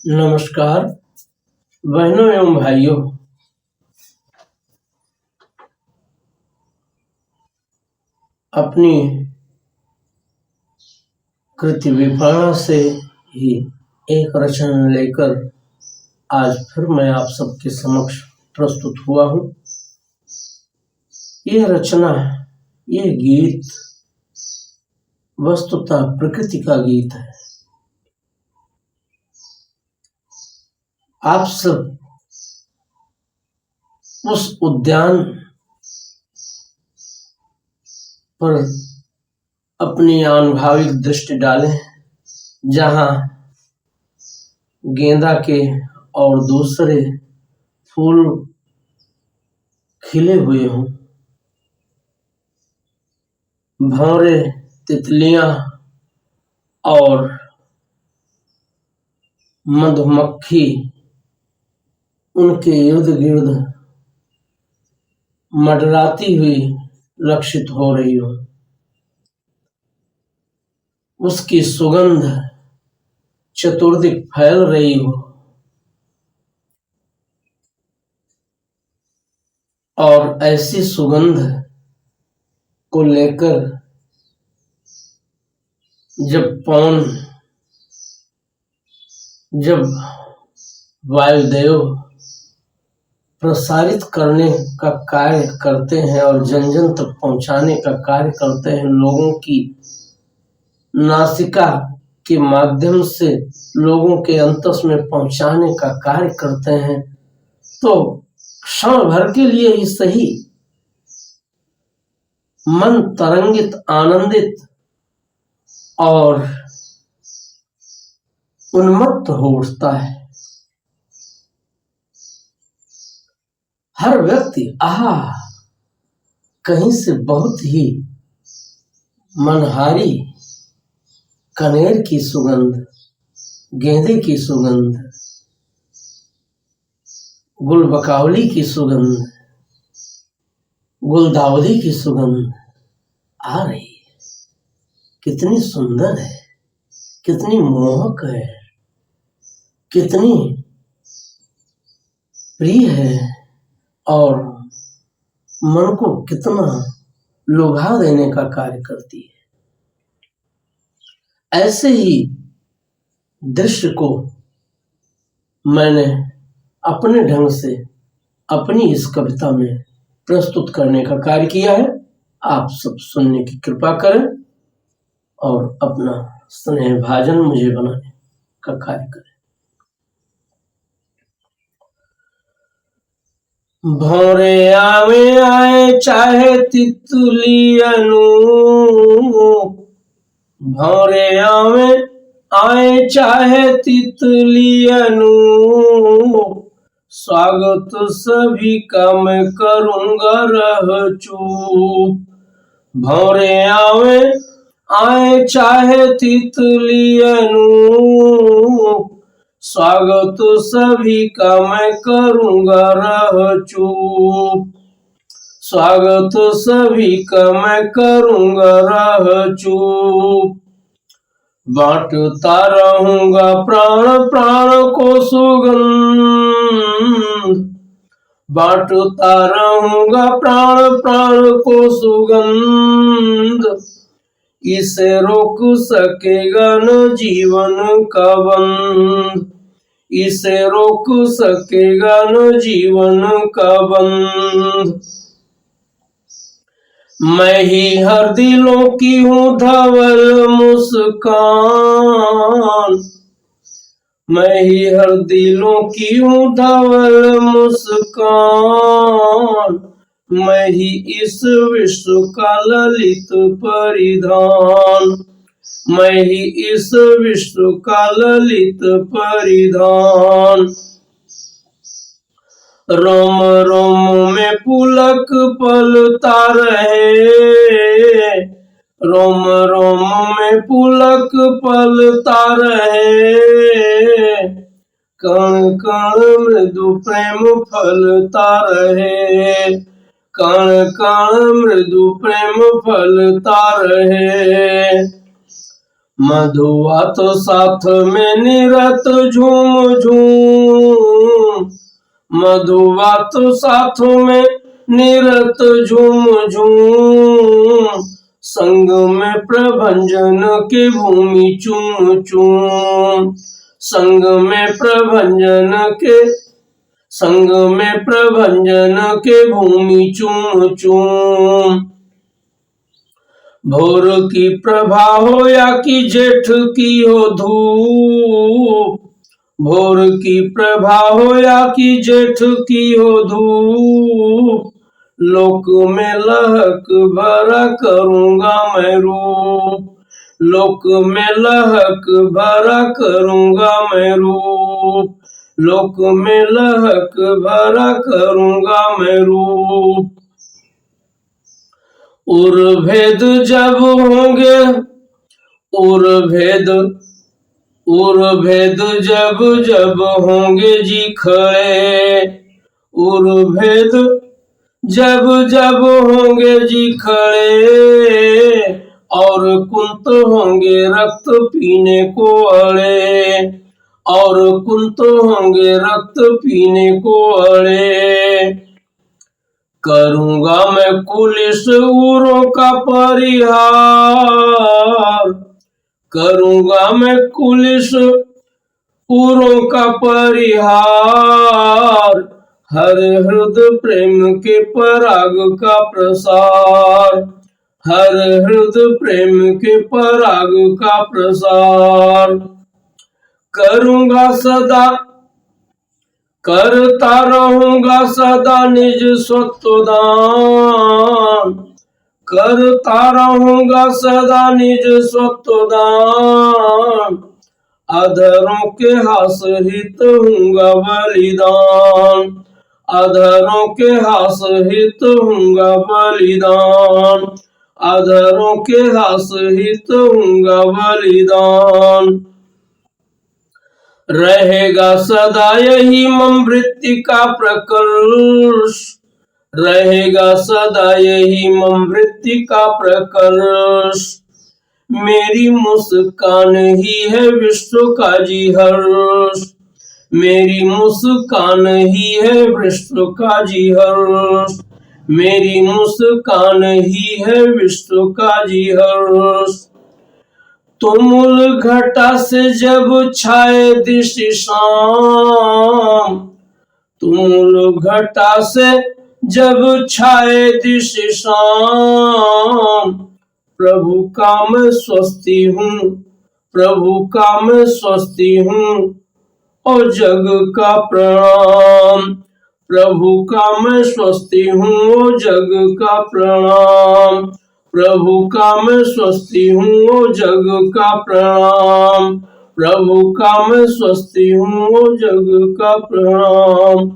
नमस्कार बहनों एवं भाइयों। अपनी कृति विपणन से ही एक रचना लेकर आज फिर मैं आप सबके समक्ष प्रस्तुत हुआ हूँ। यह रचना, यह गीत वस्तुतः प्रकृति का गीत है। आप सब उस उद्यान पर अपनी अनुभविक दृष्टि डालें जहाँ गेंदा के और दूसरे फूल खिले हुए हों, भंवरे, तितलियां और मधुमक्खी उनके इर्द गिर्द मंडराती हुई लक्षित हो रही हो। उसकी सुगंध चतुर्दिक फैल रही हो और ऐसी सुगंध को लेकर जब वायुदेव प्रसारित करने का कार्य करते हैं और जन जन तक पहुंचाने का कार्य करते हैं, लोगों की नासिका के माध्यम से लोगों के अंतस में पहुंचाने का कार्य करते हैं, तो क्षण भर के लिए ही सही मन तरंगित, आनंदित और उन्मत्त हो उठता है। हर व्यक्ति कहीं से बहुत ही मनहारी कनेर की सुगंध, गेंदे की सुगंध, गुलबकावली की सुगंध, गुलदाउदी की सुगंध आ रही है। कितनी सुंदर है, कितनी मोहक है, कितनी प्रिय है और मन को कितना लुभा देने का कार्य करती है। ऐसे ही दृश्य को मैंने अपने ढंग से अपनी इस कविता में प्रस्तुत करने का कार्य किया है। आप सब सुनने की कृपा करें और अपना स्नेह भाजन मुझे बनाने का कार्य करें। भंवरे आवे आए चाहे तितलियनु, भंवरे आए चाहे तितलियनु, स्वागत सभी का मैं करूंगा रह चूप। भंवरे आए चाहे तितलियनु, स्वागत सभी का मैं करूंगा रह चूप। स्वागत सभी का मैं करूंगा रह चूप। बांटता रहूंगा प्राण प्राण को सुगंध, बांटता रहूंगा प्राण प्राण को सुगंध। इसे रोक सकेगा न जीवन का बंध, इसे रोक सकेगा न जीवन का बंध। मैं ही हर दिलों की हूँ धवल मुस्कान, मैं ही हर दिलों की हूँ धवल मुस्कान। मैं ही इस विश्व का ललित परिधान, मैं ही इस विश्व का ललित परिधान। रोम रोम में पुलक पलता रहे, रोम रोम में पुलक पलता रहे। कण कण मृदु प्रेम फलता रहे, कण कण मृदु प्रेम फलता रहे। मधुआ तो साथ में निरत झूम झूम, मधुआ तो साथ में निरत झूम झूम, संग में प्रभंजन के भूमि चूम चूम, संग में प्रभंजन के, संग में प्रभंजन के भूमि चूम चूम। भोर की प्रभा हो या कि जेठ की हो धूप, भोर की प्रभा हो या कि जेठ की हो धूप, लोक में लहक भरा करूंगा मैं रूप, लोक में लहक भरा करूंगा मैं रूप, लोक में लहक भरा करूंगा मैं रूप। उर्भेद जब होंगे, उर्भेद, उर्भेद जब जब होंगे जी खड़े, उर्भेद जब जब होंगे जी खड़े, और कुंत होंगे रक्त पीने को अड़े, और कुंत होंगे रक्त पीने को अड़े। करूंगा मैं कुलिस उरों का परिहार, करूंगा मैं कुलिस उरों का परिहार, हर हृदय प्रेम के पराग का प्रसार, हर हृदय प्रेम के पराग का प्रसार। करूंगा सदा, करता रहूंगा सदा निज सत्वदान, करता रहूंगा सदा निज सत्वदान, अधरों के हास हित हूंगा बलिदान, अधरों के हास हित हूंगा बलिदान, अधरों के हास हित हूंगा बलिदान। रहेगा सदा यही मम वृत्ति का प्रकर्ष, रहेगा सदा यही मम वृत्ति का प्रकर्ष, मेरी मुस्कान ही है विश्व का जी हर्ष, मेरी मुस्कान ही है विश्व का जी हर्ष, मेरी मुस्कान ही है विश्व का जी हर्ष। तुमुल घटा से जब छाए दिशि शाम, तुमुल घटा से जब छाए दिशि शाम, प्रभु का मैं स्वस्ति हूँ, प्रभु का मैं स्वस्ति हूँ, और जग का प्रणाम, प्रभु का मैं स्वस्ति हूँ, और जग का प्रणाम, प्रभु का मैं स्वस्ति हूँ, जग का प्रणाम, प्रभु का मैं स्वस्ति हूँ, जग का प्रणाम,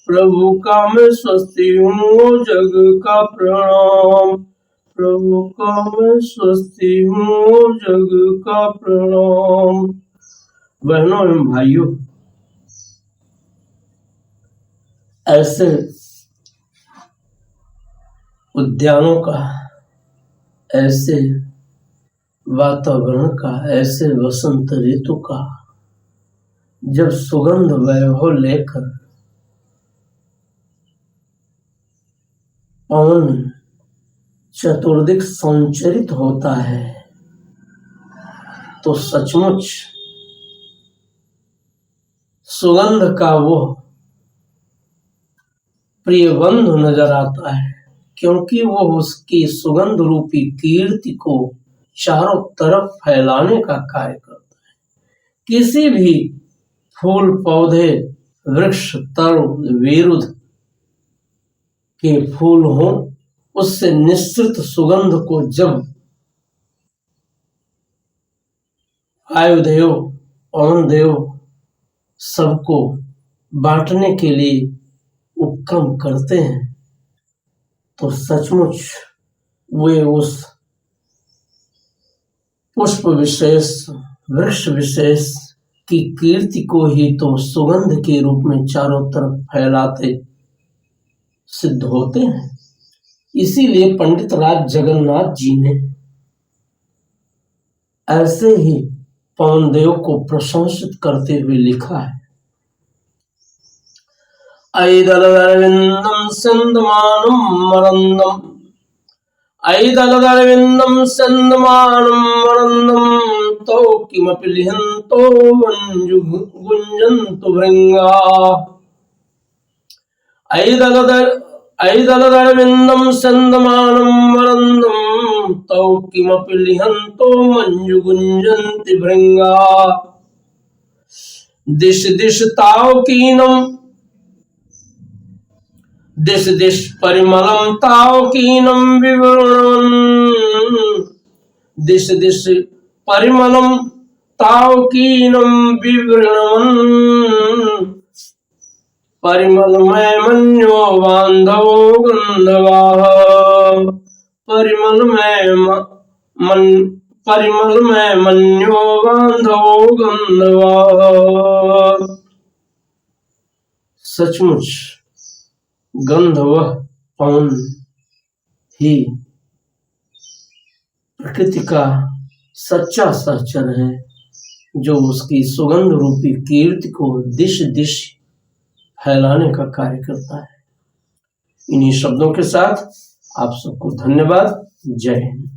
प्रभु का मैं स्वस्ति हूँ, जग का प्रणाम, प्रभु का मैं स्वस्ति हूँ, जग का प्रणाम। बहनों एवं भाइयों, ऐसे उद्यानों का, ऐसे वातावरण का, ऐसे वसंत ऋतु का जब सुगंध वैभव लेकर पवन चतुर्दिक संचरित होता है, तो सचमुच सुगंध का वो प्रिय बंधु नजर आता है, क्योंकि वो उसकी सुगंध रूपी कीर्ति को चारों तरफ फैलाने का कार्य करता है। किसी भी फूल पौधे वृक्ष तरुण विरुद्ध के फूल हों, उससे निश्चित सुगंध को जब वायुदेव पवन देव सबको बांटने के लिए उपक्रम करते हैं, तो सचमुच वे उस पुष्प विशेष वृक्ष विशेष की कीर्ति को ही तो सुगंध के रूप में चारों तरफ फैलाते सिद्ध होते हैं। इसीलिए पंडित राज जगन्नाथ जी ने ऐसे ही पवन देव को प्रशंसित करते हुए लिखा है। ऐदलदरविंदम सिंधमानं मरंदम, ऐदलदरविंदम सिंधमानं मरंदम, तौ किमपि लिहन्तो वंजु गुंजन्तु भृंगा। ऐदलदरविंदम सिंधमानं मरंदम, तौ किमपि लिहन्तो मंजु गुंजन्ति भृंगा। दिश दिश ताव कीनम, दिश दिश परिमलम ताव कीनम विवरणं, दिश दिश परिमलम ताव कीनम विवरणं, परिमलमय मन्यो बांधवो गंधवाः, परिमलमय मन्यो बांधवो गंधवाः। सचमुच गंध वह पवन ही प्रकृति का सच्चा सहचर है, जो उसकी सुगंध रूपी कीर्ति को दिश दिश फैलाने का कार्य करता है। इन्हीं शब्दों के साथ आप सबको धन्यवाद। जय हिंद।